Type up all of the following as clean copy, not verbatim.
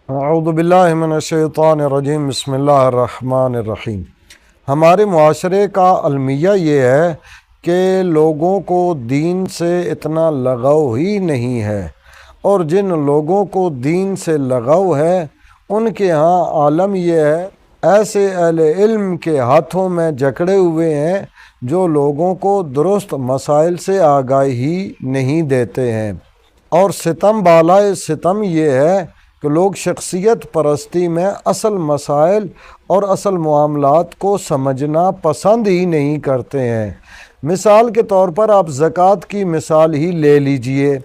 اعوذ باللہ من الشیطان الرجیم، بسم اللہ الرحمن الرحیم۔ ہمارے معاشرے کا المیہ یہ ہے کہ لوگوں کو دین سے اتنا لگاؤ ہی نہیں ہے، اور جن لوگوں کو دین سے لگاؤ ہے ان کے ہاں عالم یہ ہے ایسے اہل علم کے ہاتھوں میں جکڑے ہوئے ہیں جو لوگوں کو درست مسائل سے آگاہی نہیں دیتے ہیں۔ اور ستم بالائے ستم یہ ہے کہ لوگ شخصیت پرستی میں اصل مسائل اور اصل معاملات کو سمجھنا پسند ہی نہیں کرتے ہیں۔ مثال کے طور پر آپ زکوٰۃ کی مثال ہی لے لیجئے۔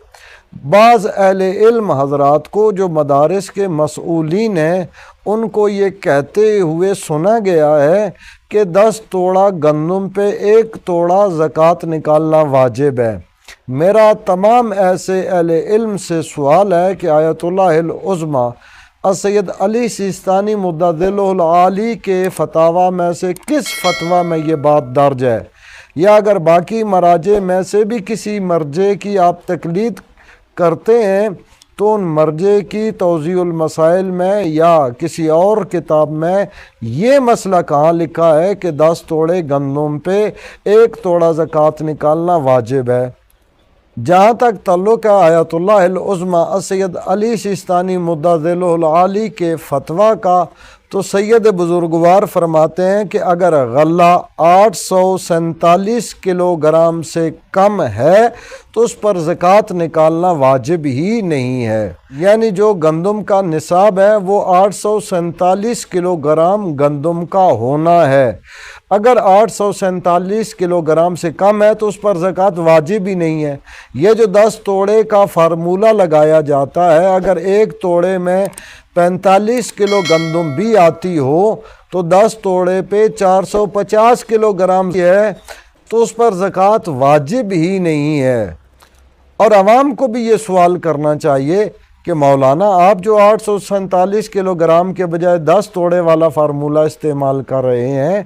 بعض اہل علم حضرات کو جو مدارس کے مسئولین ہیں ان کو یہ کہتے ہوئے سنا گیا ہے کہ 10 توڑا گندم پہ 1 توڑا زکوٰۃ نکالنا واجب ہے۔ میرا تمام ایسے اہل علم سے سوال ہے کہ آیت اللہ العظمی سید علی سیستانی مدظلہ العالی کے فتاویٰ میں سے کس فتویٰ میں یہ بات درج ہے، یا اگر باقی مراجع میں سے بھی کسی مرجع کی آپ تقلید کرتے ہیں تو ان مرجع کی توضیح المسائل میں یا کسی اور کتاب میں یہ مسئلہ کہاں لکھا ہے کہ 10 توڑے گندم پہ 1 توڑا زکوٰۃ نکالنا واجب ہے؟ جہاں تک تعلق ہے آیت اللہ العظمی سید علی سیستانی مدظلہ العالی کے فتویٰ کا، تو سید بزرگوار فرماتے ہیں کہ اگر غلہ 847 کلو گرام سے کم ہے تو اس پر زکوٰۃ نکالنا واجب ہی نہیں ہے۔ یعنی جو گندم کا نصاب ہے وہ 847 کلو گرام گندم کا ہونا ہے۔ اگر 847 کلو گرام سے کم ہے تو اس پر زکوٰۃ واجب ہی نہیں ہے۔ یہ جو 10 توڑے کا فارمولہ لگایا جاتا ہے، اگر 1 توڑے میں 45 کلو گندم بھی آتی ہو تو 10 توڑے پہ 450 کلو گرام ہے تو اس پر زکوٰۃ واجب ہی نہیں ہے۔ اور عوام کو بھی یہ سوال کرنا چاہیے کہ مولانا آپ جو 847 کلو گرام کے بجائے 10 توڑے والا فارمولہ استعمال کر رہے ہیں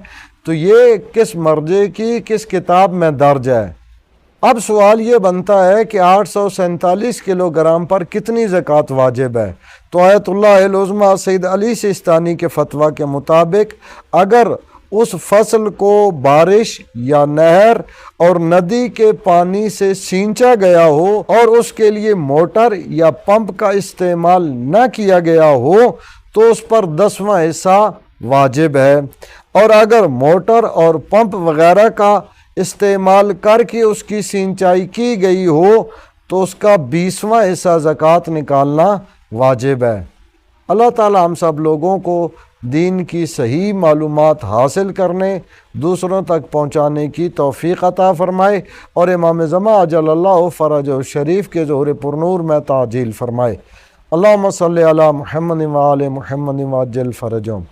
تو یہ کس مرجع کی کس کتاب میں درج ہے؟ اب سوال یہ بنتا ہے کہ 847 کلو گرام پر کتنی زکوٰۃ واجب ہے؟ تو آیت اللہ العظمی سید علی سیستانی کے فتویٰ کے مطابق اگر اس فصل کو بارش یا نہر اور ندی کے پانی سے سینچا گیا ہو اور اس کے لیے موٹر یا پمپ کا استعمال نہ کیا گیا ہو تو اس پر 10واں حصہ واجب ہے، اور اگر موٹر اور پمپ وغیرہ کا استعمال کر کے اس کی سینچائی کی گئی ہو تو اس کا 20واں حصہ زکوٰۃ نکالنا واجب ہے۔ اللہ تعالی ہم سب لوگوں کو دین کی صحیح معلومات حاصل کرنے، دوسروں تک پہنچانے کی توفیق عطا فرمائے، اور امام زمان عجل اللہ فرجہ شریف کے ظہور پرنور میں تعجیل فرمائے۔ اللہم صلی علی محمد و آل محمد وعجل فرجہم۔